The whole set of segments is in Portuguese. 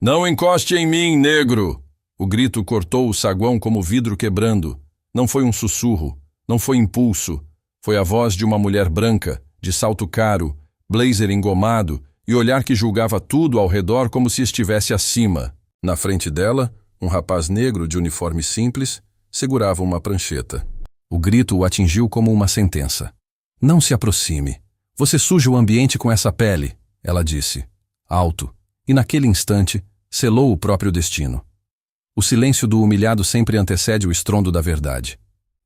Não encoste em mim, negro! O grito cortou o saguão como vidro quebrando. Não foi um sussurro, não foi impulso. Foi a voz de uma mulher branca, de salto caro, blazer engomado e olhar que julgava tudo ao redor como se estivesse acima. Na frente dela, um rapaz negro de uniforme simples segurava uma prancheta. O grito o atingiu como uma sentença. Não se aproxime. Você suja o ambiente com essa pele, ela disse, alto, e naquele instante selou o próprio destino. O silêncio do humilhado sempre antecede o estrondo da verdade.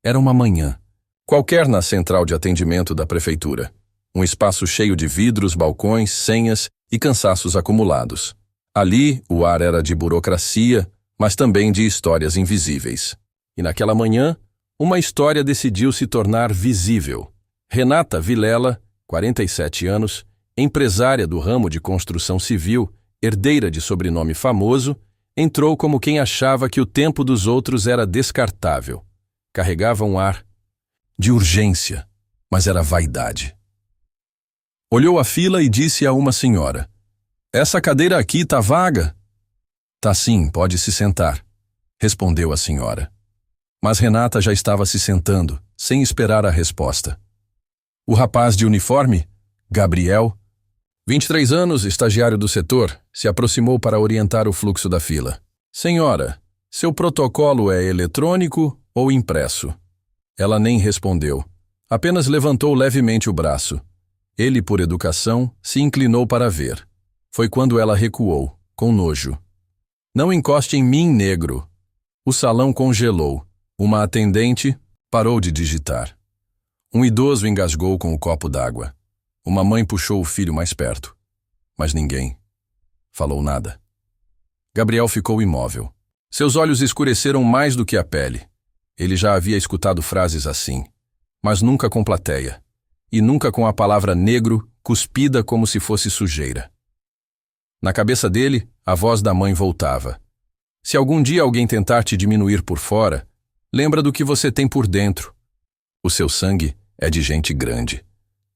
Era uma manhã, qualquer na central de atendimento da prefeitura. Um espaço cheio de vidros, balcões, senhas e cansaços acumulados. Ali, o ar era de burocracia, mas também de histórias invisíveis. E naquela manhã, uma história decidiu se tornar visível. Renata Vilela, 47 anos, empresária do ramo de construção civil, herdeira de sobrenome famoso, entrou como quem achava que o tempo dos outros era descartável. Carregava um ar de urgência, mas era vaidade. Olhou a fila e disse a uma senhora: "Essa cadeira aqui tá vaga?" "Tá sim, pode se sentar", respondeu a senhora. Mas Renata já estava se sentando, sem esperar a resposta. O rapaz de uniforme, Gabriel, 23 anos, estagiário do setor, se aproximou para orientar o fluxo da fila. "Senhora, seu protocolo é eletrônico ou impresso?" Ela nem respondeu, apenas levantou levemente o braço. Ele, por educação, se inclinou para ver. Foi quando ela recuou, com nojo. "Não encoste em mim, negro." O salão congelou. Uma atendente parou de digitar. Um idoso engasgou com o copo d'água. Uma mãe puxou o filho mais perto. Mas ninguém falou nada. Gabriel ficou imóvel. Seus olhos escureceram mais do que a pele. Ele já havia escutado frases assim, mas nunca com plateia. E nunca com a palavra negro cuspida como se fosse sujeira. Na cabeça dele, a voz da mãe voltava. "Se algum dia alguém tentar te diminuir por fora, lembra do que você tem por dentro. O seu sangue é de gente grande.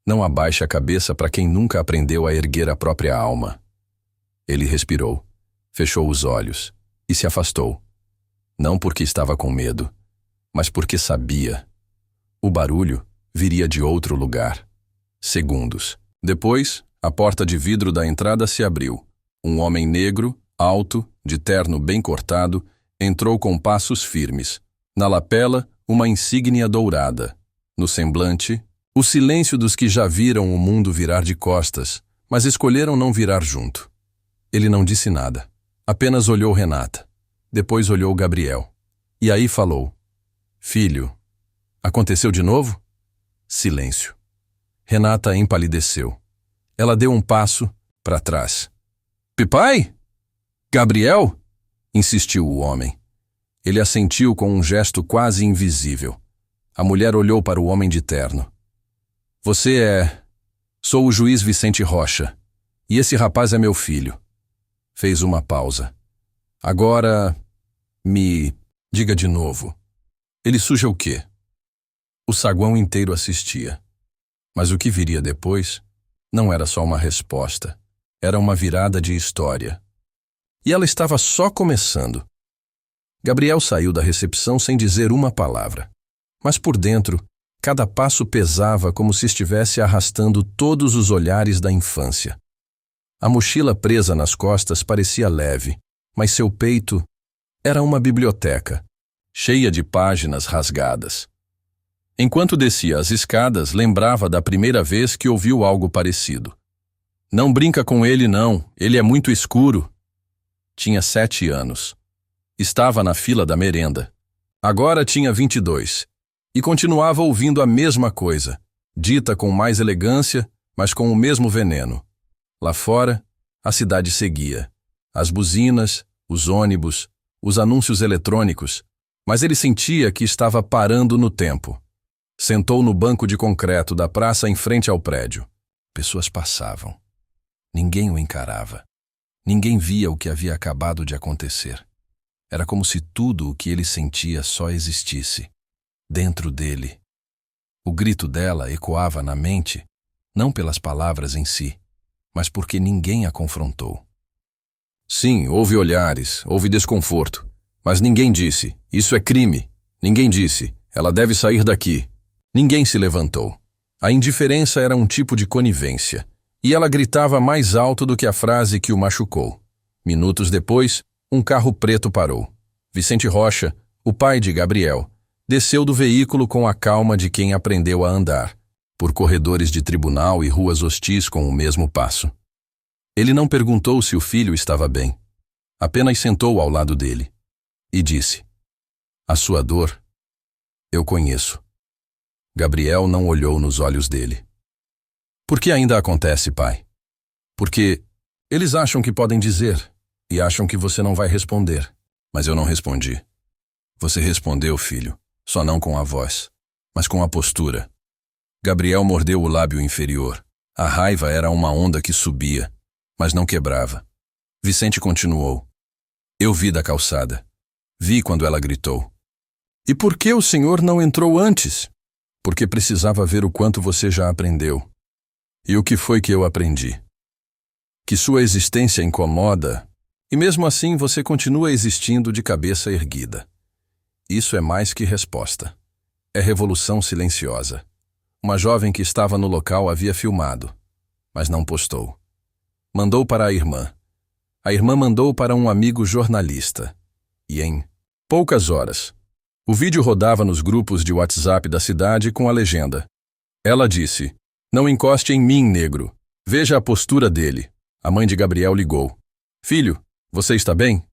Não abaixe a cabeça para quem nunca aprendeu a erguer a própria alma." Ele respirou, fechou os olhos e se afastou. Não porque estava com medo, mas porque sabia. O barulho viria de outro lugar. Segundos. Depois, a porta de vidro da entrada se abriu. Um homem negro, alto, de terno bem cortado, entrou com passos firmes. Na lapela, uma insígnia dourada. No semblante, o silêncio dos que já viram o mundo virar de costas, mas escolheram não virar junto. Ele não disse nada. Apenas olhou Renata. Depois olhou Gabriel. E aí falou: "Filho, aconteceu de novo?" Silêncio. Renata empalideceu. Ela deu um passo para trás. "Pipai? Gabriel?" insistiu o homem. Ele assentiu com um gesto quase invisível. A mulher olhou para o homem de terno. "Você é... Sou o juiz Vicente Rocha. E esse rapaz é meu filho." Fez uma pausa. "Agora... me... diga de novo. Ele suja o quê?" O saguão inteiro assistia. Mas o que viria depois não era só uma resposta. Era uma virada de história. E ela estava só começando. Gabriel saiu da recepção sem dizer uma palavra. Mas por dentro, cada passo pesava como se estivesse arrastando todos os olhares da infância. A mochila presa nas costas parecia leve, mas seu peito era uma biblioteca, cheia de páginas rasgadas. Enquanto descia as escadas, lembrava da primeira vez que ouviu algo parecido. "Não brinca com ele, não. Ele é muito escuro." Tinha 7 anos. Estava na fila da merenda. Agora tinha 22. E continuava ouvindo a mesma coisa, dita com mais elegância, mas com o mesmo veneno. Lá fora, a cidade seguia. As buzinas, os ônibus, os anúncios eletrônicos, mas ele sentia que estava parando no tempo. Sentou no banco de concreto da praça em frente ao prédio. Pessoas passavam. Ninguém o encarava. Ninguém via o que havia acabado de acontecer. Era como se tudo o que ele sentia só existisse. Dentro dele. O grito dela ecoava na mente, não pelas palavras em si, mas porque ninguém a confrontou. Sim, houve olhares, houve desconforto. Mas ninguém disse, isso é crime. Ninguém disse, ela deve sair daqui. Ninguém se levantou. A indiferença era um tipo de conivência. E ela gritava mais alto do que a frase que o machucou. Minutos depois, um carro preto parou. Vicente Rocha, o pai de Gabriel, desceu do veículo com a calma de quem aprendeu a andar, por corredores de tribunal e ruas hostis com o mesmo passo. Ele não perguntou se o filho estava bem. Apenas sentou ao lado dele e disse: "A sua dor, eu conheço." Gabriel não olhou nos olhos dele. "Por que ainda acontece, pai?" "Porque eles acham que podem dizer e acham que você não vai responder." "Mas eu não respondi." "Você respondeu, filho, só não com a voz, mas com a postura." Gabriel mordeu o lábio inferior. A raiva era uma onda que subia, mas não quebrava. Vicente continuou: "Eu vi da calçada. Vi quando ela gritou." "E por que o senhor não entrou antes?" "Porque precisava ver o quanto você já aprendeu." "E o que foi que eu aprendi?" "Que sua existência incomoda, e mesmo assim você continua existindo de cabeça erguida." Isso é mais que resposta. É revolução silenciosa. Uma jovem que estava no local havia filmado, mas não postou. Mandou para a irmã. A irmã mandou para um amigo jornalista. E em poucas horas, o vídeo rodava nos grupos de WhatsApp da cidade com a legenda. Ela disse: "Não encoste em mim, negro. Veja a postura dele." A mãe de Gabriel ligou. "Filho, você está bem?"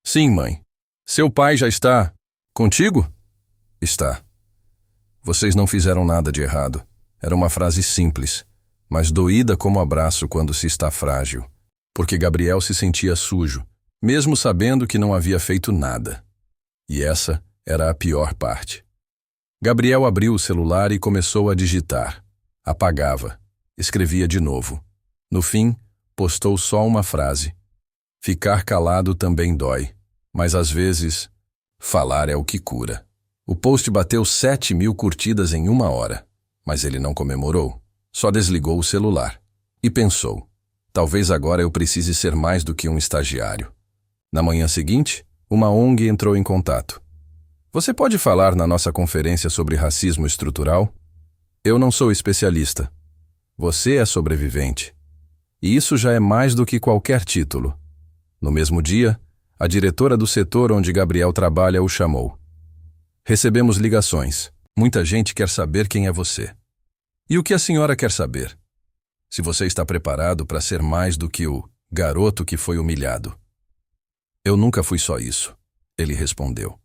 "Sim, mãe." "Seu pai já está contigo?" "Está." "Vocês não fizeram nada de errado." Era uma frase simples, mas doída como abraço quando se está frágil, porque Gabriel se sentia sujo, mesmo sabendo que não havia feito nada. E essa era a pior parte. Gabriel abriu o celular e começou a digitar. Apagava. Escrevia de novo. No fim, postou só uma frase: "Ficar calado também dói, mas às vezes, falar é o que cura." O post bateu 7.000 curtidas em 1 hora, mas ele não comemorou. Só desligou o celular. E pensou: talvez agora eu precise ser mais do que um estagiário. Na manhã seguinte, uma ONG entrou em contato. "Você pode falar na nossa conferência sobre racismo estrutural?" "Eu não sou especialista." "Você é sobrevivente." E isso já é mais do que qualquer título. No mesmo dia, a diretora do setor onde Gabriel trabalha o chamou. "Recebemos ligações. Muita gente quer saber quem é você." "E o que a senhora quer saber?" "Se você está preparado para ser mais do que o garoto que foi humilhado." "Eu nunca fui só isso," ele respondeu.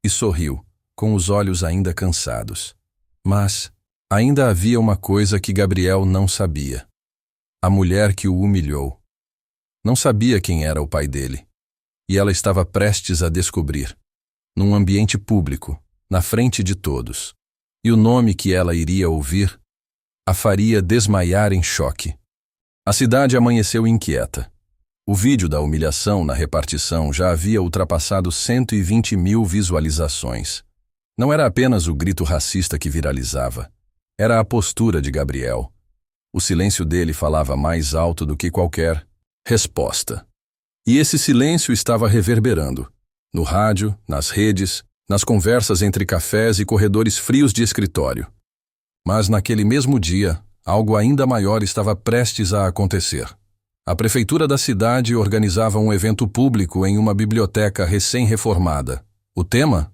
E sorriu, com os olhos ainda cansados. Mas ainda havia uma coisa que Gabriel não sabia. A mulher que o humilhou. Não sabia quem era o pai dele. E ela estava prestes a descobrir. Num ambiente público, na frente de todos. E o nome que ela iria ouvir a faria desmaiar em choque. A cidade amanheceu inquieta. O vídeo da humilhação na repartição já havia ultrapassado 120.000 visualizações. Não era apenas o grito racista que viralizava. Era a postura de Gabriel. O silêncio dele falava mais alto do que qualquer resposta. E esse silêncio estava reverberando. No rádio, nas redes, nas conversas entre cafés e corredores frios de escritório. Mas naquele mesmo dia, algo ainda maior estava prestes a acontecer. A prefeitura da cidade organizava um evento público em uma biblioteca recém-reformada. O tema?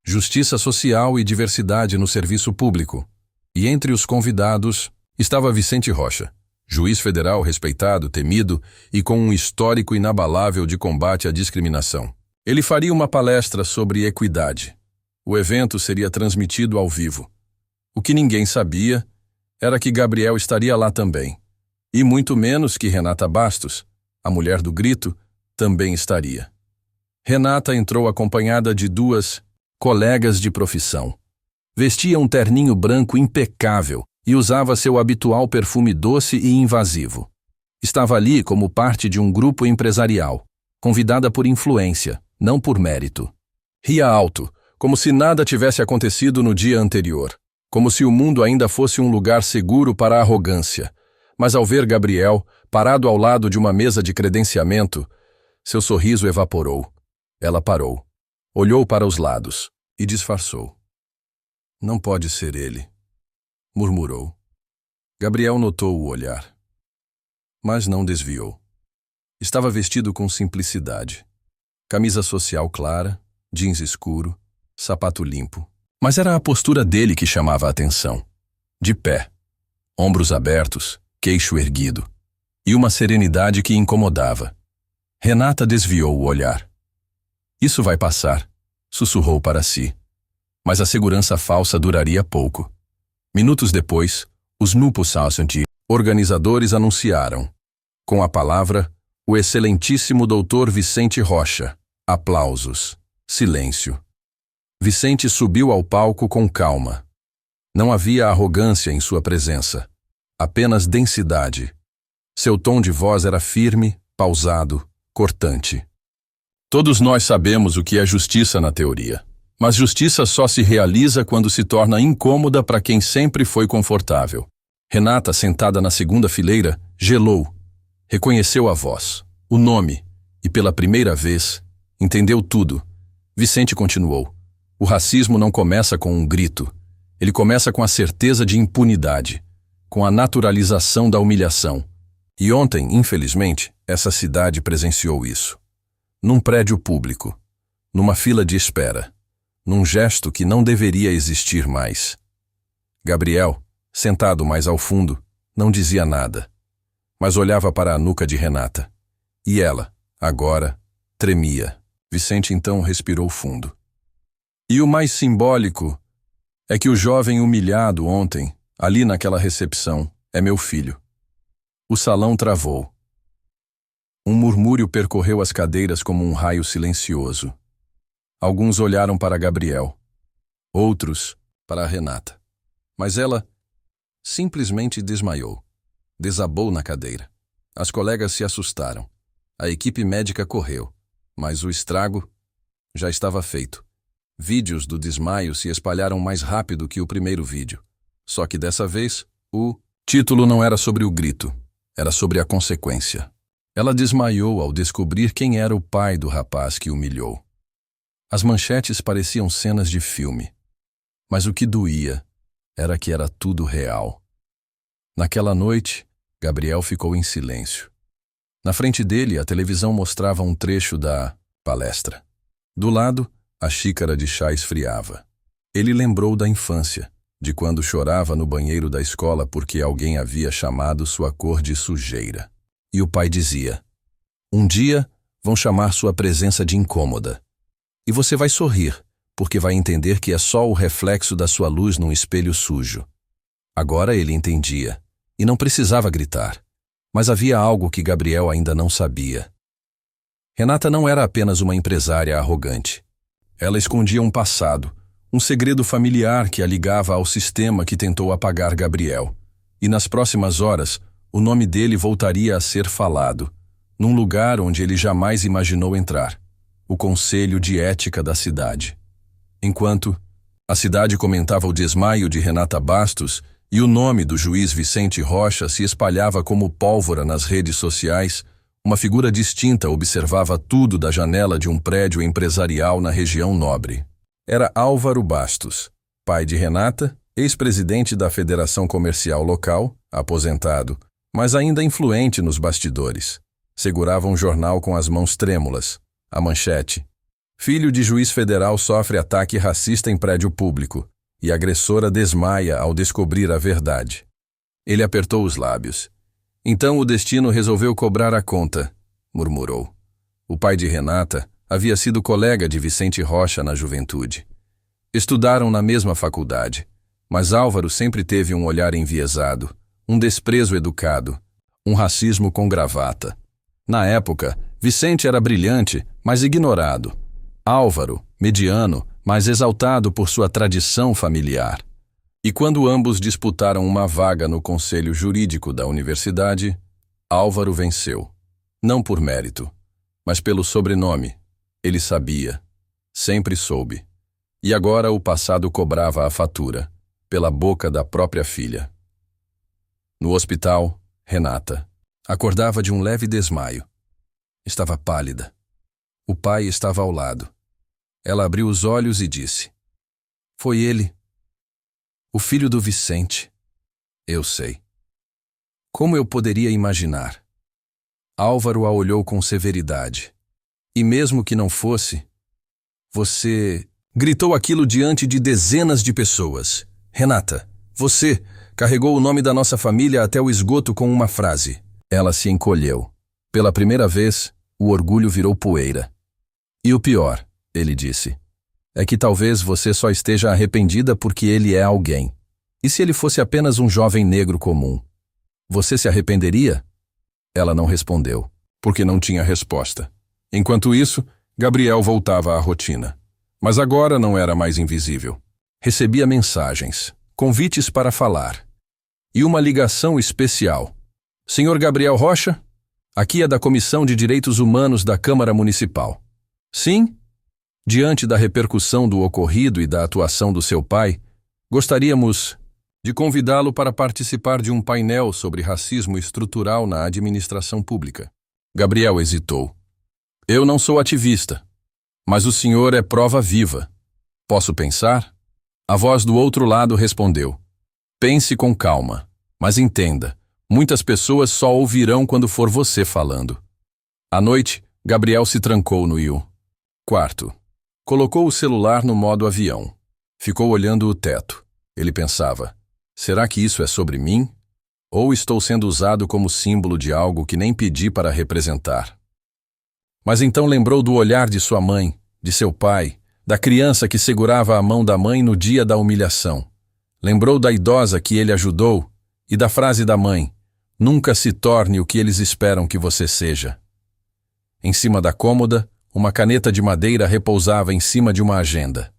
Justiça social e diversidade no serviço público. E entre os convidados estava Vicente Rocha, juiz federal respeitado, temido e com um histórico inabalável de combate à discriminação. Ele faria uma palestra sobre equidade. O evento seria transmitido ao vivo. O que ninguém sabia era que Gabriel estaria lá também. E muito menos que Renata Bastos, a mulher do grito, também estaria. Renata entrou acompanhada de 2 colegas de profissão. Vestia um terninho branco impecável e usava seu habitual perfume doce e invasivo. Estava ali como parte de um grupo empresarial, convidada por influência, não por mérito. Ria alto, como se nada tivesse acontecido no dia anterior, como se o mundo ainda fosse um lugar seguro para a arrogância. Mas ao ver Gabriel, parado ao lado de uma mesa de credenciamento, Seu sorriso evaporou. Ela parou, olhou para os lados e disfarçou. Não pode ser ele, murmurou. Gabriel notou o olhar, mas não desviou. Estava vestido com simplicidade. Camisa social clara, jeans escuro, sapato limpo. Mas era a postura dele que chamava a atenção. De pé, ombros abertos, queixo erguido, e uma serenidade que incomodava. Renata desviou o olhar. Isso vai passar, sussurrou para si. Mas a segurança falsa duraria pouco. Minutos depois, os Nupo Society organizadores anunciaram, com a palavra, o excelentíssimo Dr. Vicente Rocha. Aplausos. Silêncio. Vicente subiu ao palco com calma. Não havia arrogância em sua presença, apenas densidade. Seu tom de voz era firme, pausado, cortante. Todos nós sabemos o que é justiça na teoria, mas justiça só se realiza quando se torna incômoda para quem sempre foi confortável. Renata, sentada na segunda fileira, gelou. Reconheceu a voz, o nome, e pela primeira vez, entendeu tudo. Vicente continuou. O racismo não começa com um grito. Ele começa com a certeza de impunidade, com a naturalização da humilhação. E ontem, infelizmente, essa cidade presenciou isso. Num prédio público, numa fila de espera, num gesto que não deveria existir mais. Gabriel, sentado mais ao fundo, não dizia nada, mas olhava para a nuca de Renata. E ela, agora, tremia. Vicente então respirou fundo. E o mais simbólico é que o jovem humilhado ontem, ali naquela recepção, é meu filho. O salão travou. Um murmúrio percorreu as cadeiras como um raio silencioso. Alguns olharam para Gabriel, outros para a Renata. Mas ela simplesmente desmaiou. Desabou na cadeira. As colegas se assustaram. A equipe médica correu, mas o estrago já estava feito. Vídeos do desmaio se espalharam mais rápido que o primeiro vídeo. Só que dessa vez, o título não era sobre o grito, era sobre a consequência. Ela desmaiou ao descobrir quem era o pai do rapaz que humilhou. As manchetes pareciam cenas de filme, mas o que doía era que era tudo real. Naquela noite, Gabriel ficou em silêncio. Na frente dele, a televisão mostrava um trecho da palestra. Do lado, a xícara de chá esfriava. Ele lembrou da infância, de quando chorava no banheiro da escola porque alguém havia chamado sua cor de sujeira. E o pai dizia, um dia vão chamar sua presença de incômoda. E você vai sorrir, porque vai entender que é só o reflexo da sua luz num espelho sujo. Agora ele entendia, e não precisava gritar. Mas havia algo que Gabriel ainda não sabia. Renata não era apenas uma empresária arrogante. Ela escondia um passado, um segredo familiar que a ligava ao sistema que tentou apagar Gabriel. E nas próximas horas, o nome dele voltaria a ser falado, num lugar onde ele jamais imaginou entrar, o Conselho de Ética da cidade. Enquanto a cidade comentava o desmaio de Renata Bastos e o nome do juiz Vicente Rocha se espalhava como pólvora nas redes sociais, uma figura distinta observava tudo da janela de um prédio empresarial na região nobre. Era Álvaro Bastos, pai de Renata, ex-presidente da Federação Comercial Local, aposentado, mas ainda influente nos bastidores. Segurava um jornal com as mãos trêmulas. A manchete. Filho de juiz federal sofre ataque racista em prédio público e agressora desmaia ao descobrir a verdade. Ele apertou os lábios. Então o destino resolveu cobrar a conta, murmurou. O pai de Renata havia sido colega de Vicente Rocha na juventude. Estudaram na mesma faculdade, mas Álvaro sempre teve um olhar enviesado, um desprezo educado, um racismo com gravata. Na época, Vicente era brilhante, mas ignorado. Álvaro, mediano, mas exaltado por sua tradição familiar. E quando ambos disputaram uma vaga no conselho jurídico da universidade, Álvaro venceu. Não por mérito, mas pelo sobrenome. Ele sabia. Sempre soube. E agora o passado cobrava a fatura, pela boca da própria filha. No hospital, Renata acordava de um leve desmaio. Estava pálida, O pai estava ao lado. Ela abriu os olhos e disse: Foi ele. O filho do Vicente. Eu sei. Como eu poderia imaginar? Álvaro a olhou com severidade. E mesmo que não fosse, você... Gritou aquilo diante de dezenas de pessoas. Renata, você carregou o nome da nossa família até o esgoto com uma frase. Ela se encolheu. Pela primeira vez, o orgulho virou poeira. E o pior, ele disse, é que talvez você só esteja arrependida porque ele é alguém. E se ele fosse apenas um jovem negro comum? Você se arrependeria? Ela não respondeu, porque não tinha resposta. Enquanto isso, Gabriel voltava à rotina. Mas agora não era mais invisível. Recebia mensagens, convites para falar. E uma ligação especial. Senhor Gabriel Rocha? Aqui é da Comissão de Direitos Humanos da Câmara Municipal. Sim? Diante da repercussão do ocorrido e da atuação do seu pai, gostaríamos de convidá-lo para participar de um painel sobre racismo estrutural na administração pública. Gabriel hesitou. Eu não sou ativista, mas o senhor é prova viva. Posso pensar? A voz do outro lado respondeu. Pense com calma, mas entenda, muitas pessoas só ouvirão quando for você falando. À noite, Gabriel se trancou no quarto. Colocou o celular no modo avião. Ficou olhando o teto. Ele pensava, será que isso é sobre mim? Ou estou sendo usado como símbolo de algo que nem pedi para representar? Mas então lembrou do olhar de sua mãe, de seu pai, da criança que segurava a mão da mãe no dia da humilhação. Lembrou da idosa que ele ajudou e da frase da mãe, nunca se torne o que eles esperam que você seja. Em cima da cômoda, uma caneta de madeira repousava em cima de uma agenda.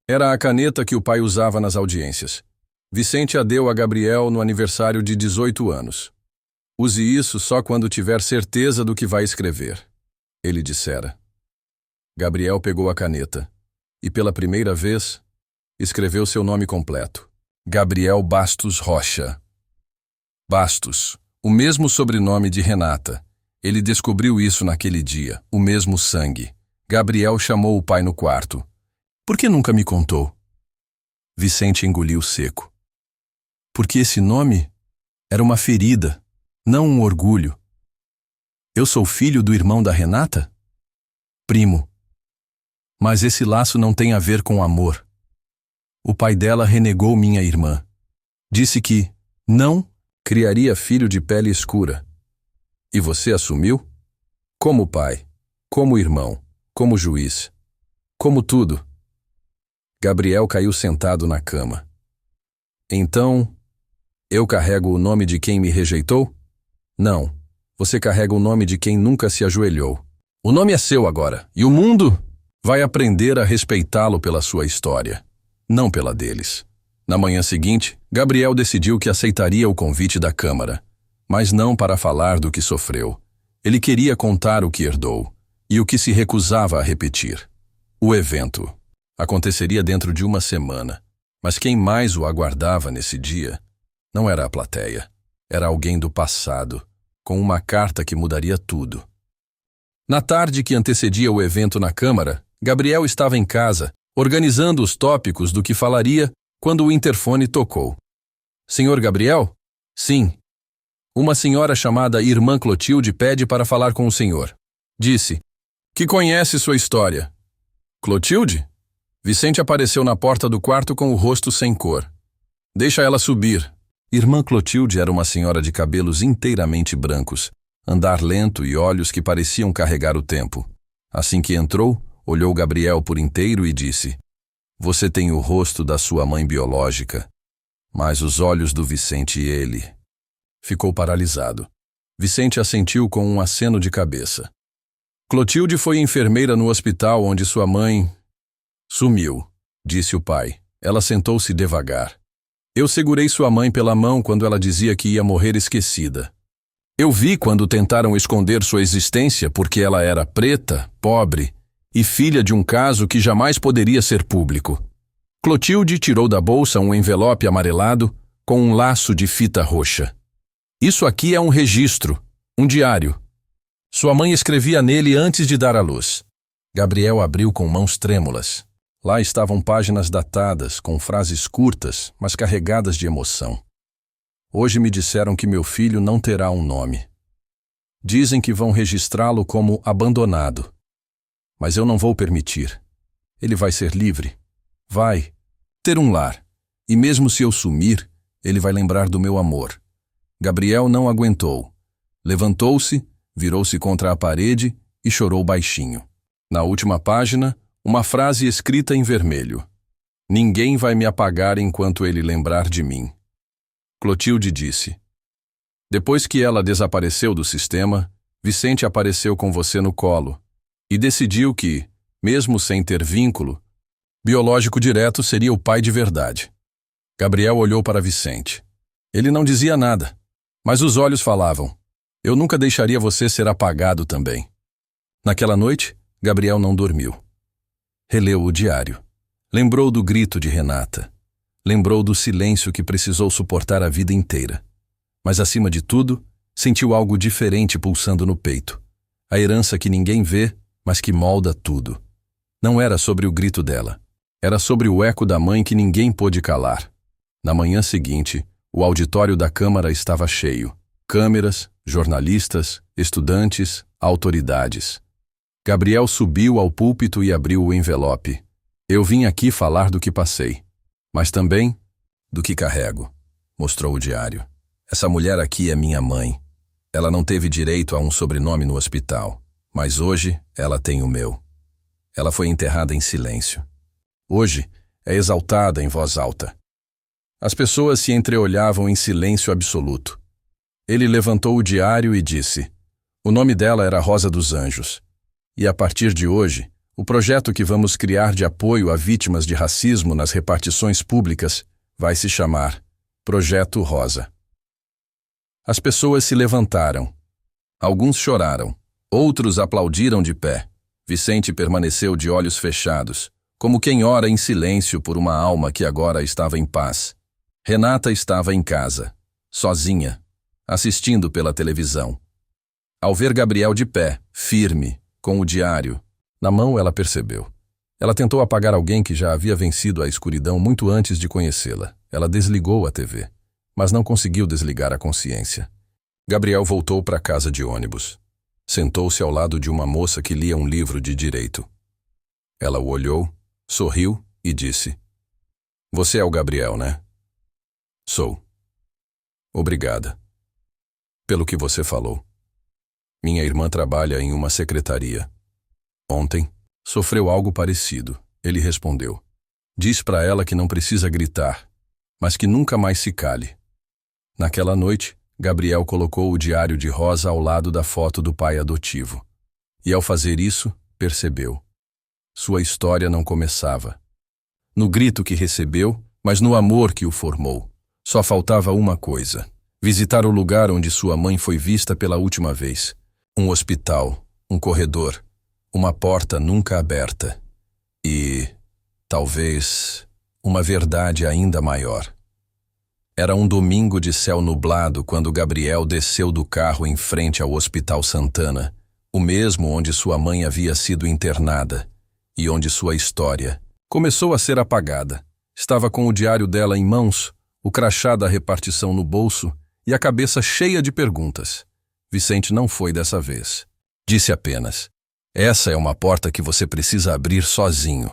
Era a caneta que o pai usava nas audiências. Vicente a deu a Gabriel no aniversário de 18 anos. Use isso só quando tiver certeza do que vai escrever, ele dissera. Gabriel pegou a caneta e, pela primeira vez, escreveu seu nome completo. Gabriel Bastos Rocha. Bastos, o mesmo sobrenome de Renata. Ele descobriu isso naquele dia, o mesmo sangue. Gabriel chamou o pai no quarto. Por que nunca me contou? Vicente engoliu seco. Porque esse nome era uma ferida, não um orgulho. Eu sou filho do irmão da Renata? Primo. Mas esse laço não tem a ver com amor. O pai dela renegou minha irmã. Disse que não criaria filho de pele escura. E você assumiu? Como pai, como irmão, como juiz, como tudo. Gabriel caiu sentado na cama. Então, eu carrego o nome de quem me rejeitou? Não, você carrega o nome de quem nunca se ajoelhou. O nome é seu agora, e o mundo vai aprender a respeitá-lo pela sua história, não pela deles. Na manhã seguinte, Gabriel decidiu que aceitaria o convite da Câmara, mas não para falar do que sofreu. Ele queria contar o que herdou e o que se recusava a repetir. O evento aconteceria dentro de uma semana, mas quem mais o aguardava nesse dia não era a plateia, era alguém do passado, com uma carta que mudaria tudo. Na tarde que antecedia o evento na Câmara, Gabriel estava em casa, organizando os tópicos do que falaria quando o interfone tocou. Senhor Gabriel? Sim. Uma senhora chamada Irmã Clotilde pede para falar com o senhor. Disse, que conhece sua história. Clotilde? Vicente apareceu na porta do quarto com o rosto sem cor. Deixa ela subir. Irmã Clotilde era uma senhora de cabelos inteiramente brancos, andar lento e olhos que pareciam carregar o tempo. Assim que entrou, olhou Gabriel por inteiro e disse, você tem o rosto da sua mãe biológica, mas os olhos do Vicente e ele... Ficou paralisado. Vicente assentiu com um aceno de cabeça. Clotilde foi enfermeira no hospital onde sua mãe... Sumiu, disse o pai. Ela sentou-se devagar. Eu segurei sua mãe pela mão quando ela dizia que ia morrer esquecida. Eu vi quando tentaram esconder sua existência porque ela era preta, pobre e filha de um caso que jamais poderia ser público. Clotilde tirou da bolsa um envelope amarelado com um laço de fita roxa. Isso aqui é um registro, um diário. Sua mãe escrevia nele antes de dar à luz. Gabriel abriu com mãos trêmulas. Lá estavam páginas datadas, com frases curtas, mas carregadas de emoção. Hoje me disseram que meu filho não terá um nome. Dizem que vão registrá-lo como abandonado. Mas eu não vou permitir. Ele vai ser livre. Vai ter um lar. E mesmo se eu sumir, ele vai lembrar do meu amor. Gabriel não aguentou. Levantou-se, virou-se contra a parede e chorou baixinho. Na última página, uma frase escrita em vermelho. Ninguém vai me apagar enquanto ele lembrar de mim. Clotilde disse. Depois que ela desapareceu do sistema, Vicente apareceu com você no colo e decidiu que, mesmo sem ter vínculo biológico direto, seria o pai de verdade. Gabriel olhou para Vicente. Ele não dizia nada, mas os olhos falavam. Eu nunca deixaria você ser apagado também. Naquela noite, Gabriel não dormiu. Releu o diário. Lembrou do grito de Renata. Lembrou do silêncio que precisou suportar a vida inteira. Mas, acima de tudo, sentiu algo diferente pulsando no peito. A herança que ninguém vê, mas que molda tudo. Não era sobre o grito dela. Era sobre o eco da mãe que ninguém pôde calar. Na manhã seguinte, o auditório da Câmara estava cheio. Câmeras, jornalistas, estudantes, autoridades. Gabriel subiu ao púlpito e abriu o envelope. Eu vim aqui falar do que passei, mas também do que carrego, mostrou o diário. Essa mulher aqui é minha mãe. Ela não teve direito a um sobrenome no hospital, mas hoje ela tem o meu. Ela foi enterrada em silêncio. Hoje é exaltada em voz alta. As pessoas se entreolhavam em silêncio absoluto. Ele levantou o diário e disse: o nome dela era Rosa dos Anjos. E a partir de hoje, o projeto que vamos criar de apoio a vítimas de racismo nas repartições públicas vai se chamar Projeto Rosa. As pessoas se levantaram. Alguns choraram. Outros aplaudiram de pé. Vicente permaneceu de olhos fechados, como quem ora em silêncio por uma alma que agora estava em paz. Renata estava em casa, sozinha, assistindo pela televisão. Ao ver Gabriel de pé, firme, com o diário na mão, ela percebeu. Ela tentou apagar alguém que já havia vencido a escuridão muito antes de conhecê-la. Ela desligou a TV, mas não conseguiu desligar a consciência. Gabriel voltou para a casa de ônibus. Sentou-se ao lado de uma moça que lia um livro de direito. Ela o olhou, sorriu e disse: Você é o Gabriel, né? Sou. Obrigada. Pelo que você falou. Minha irmã trabalha em uma secretaria. Ontem, sofreu algo parecido. Ele respondeu. Diz para ela que não precisa gritar, mas que nunca mais se cale. Naquela noite, Gabriel colocou o diário de Rosa ao lado da foto do pai adotivo. E ao fazer isso, percebeu. Sua história não começava no grito que recebeu, mas no amor que o formou. Só faltava uma coisa: visitar o lugar onde sua mãe foi vista pela última vez. Um hospital, um corredor, uma porta nunca aberta. E, talvez, uma verdade ainda maior. Era um domingo de céu nublado quando Gabriel desceu do carro em frente ao Hospital Santana, o mesmo onde sua mãe havia sido internada e onde sua história começou a ser apagada. Estava com o diário dela em mãos, o crachá da repartição no bolso e a cabeça cheia de perguntas. Vicente não foi dessa vez. Disse apenas: essa é uma porta que você precisa abrir sozinho.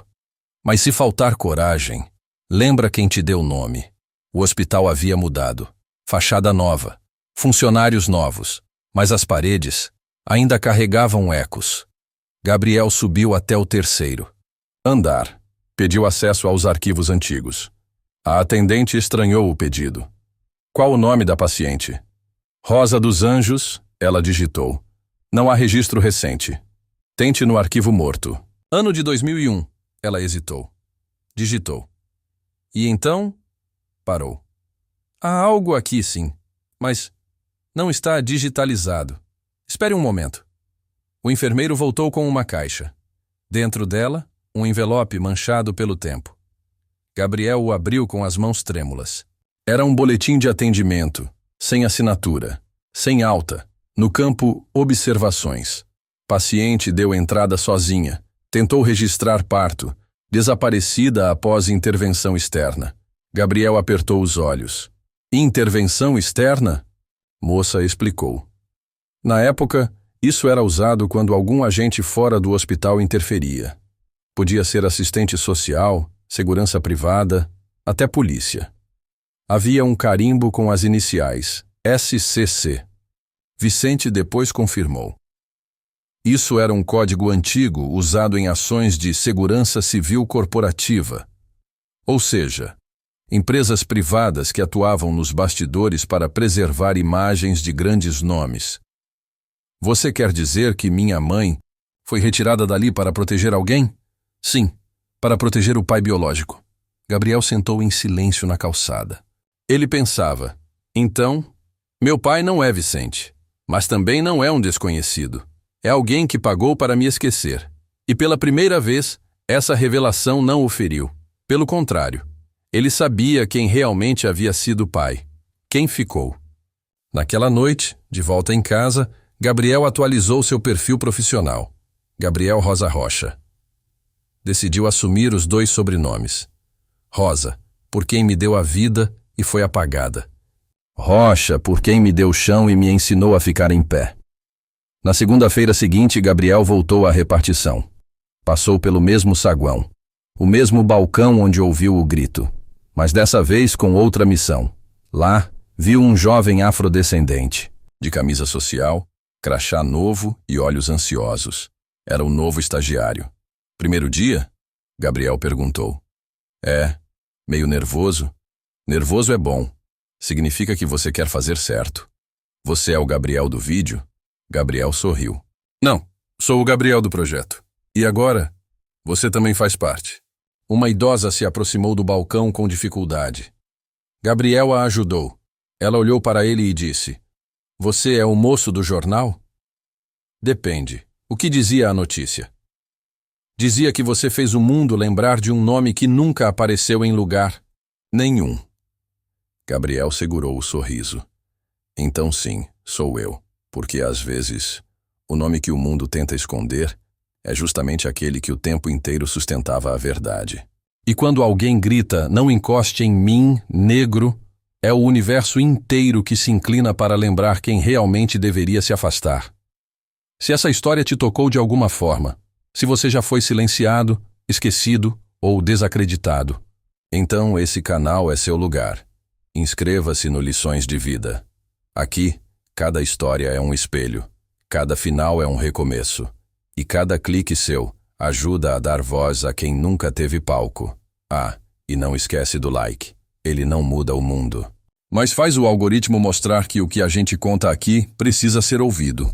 Mas se faltar coragem, lembra quem te deu o nome. O hospital havia mudado. Fachada nova, funcionários novos, mas as paredes ainda carregavam ecos. Gabriel subiu até o terceiro andar. Pediu acesso aos arquivos antigos. A atendente estranhou o pedido. Qual o nome da paciente? Rosa dos Anjos, ela digitou. Não há registro recente. Tente no arquivo morto. Ano de 2001, ela hesitou. Digitou. E então, parou. Há algo aqui, sim, mas não está digitalizado. Espere um momento. O enfermeiro voltou com uma caixa. Dentro dela, um envelope manchado pelo tempo. Gabriel o abriu com as mãos trêmulas. Era um boletim de atendimento, sem assinatura, sem alta, no campo Observações. Paciente deu entrada sozinha, Tentou registrar parto, desaparecida após intervenção externa. Gabriel apertou os olhos. Intervenção externa? Moça explicou. Na época, isso era usado quando algum agente fora do hospital interferia. Podia ser assistente social, segurança privada, até polícia. Havia um carimbo com as iniciais, SCC. Vicente depois confirmou. Isso era um código antigo usado em ações de segurança civil corporativa. Ou seja, empresas privadas que atuavam nos bastidores para preservar imagens de grandes nomes. Você quer dizer que minha mãe foi retirada dali para proteger alguém? Sim, para proteger o pai biológico. Gabriel sentou em silêncio na calçada. Ele pensava, então, meu pai não é Vicente, mas também não é um desconhecido. É alguém que pagou para me esquecer. E pela primeira vez, essa revelação não o feriu. Pelo contrário, ele sabia quem realmente havia sido o pai. Quem ficou. Naquela noite, de volta em casa, Gabriel atualizou seu perfil profissional. Gabriel Rosa Rocha. Decidiu assumir os 2 sobrenomes. Rosa, por quem me deu a vida e foi apagada. Rocha, por quem me deu chão e me ensinou a ficar em pé. Na segunda-feira seguinte, Gabriel voltou à repartição. Passou pelo mesmo saguão, o mesmo balcão onde ouviu o grito, mas dessa vez com outra missão. Lá, viu um jovem afrodescendente, de camisa social, crachá novo e olhos ansiosos. Era o novo estagiário. Primeiro dia? Gabriel perguntou. Meio nervoso. Nervoso é bom. Significa que você quer fazer certo. Você é o Gabriel do vídeo? Gabriel sorriu. Não, sou o Gabriel do projeto. E agora? Você também faz parte. Uma idosa se aproximou do balcão com dificuldade. Gabriel a ajudou. Ela olhou para ele e disse, você é o moço do jornal? Depende. O que dizia a notícia? Dizia que você fez o mundo lembrar de um nome que nunca apareceu em lugar nenhum. Gabriel segurou o sorriso. Então sim, sou eu, porque às vezes o nome que o mundo tenta esconder é justamente aquele que o tempo inteiro sustentava a verdade. E quando alguém grita, não encoste em mim, negro, é o universo inteiro que se inclina para lembrar quem realmente deveria se afastar. Se essa história te tocou de alguma forma, se você já foi silenciado, esquecido ou desacreditado, então esse canal é seu lugar. Inscreva-se no Lições de Vida. Aqui, cada história é um espelho, cada final é um recomeço, e cada clique seu ajuda a dar voz a quem nunca teve palco. E não esquece do like, ele não muda o mundo. Mas faz o algoritmo mostrar que o que a gente conta aqui precisa ser ouvido.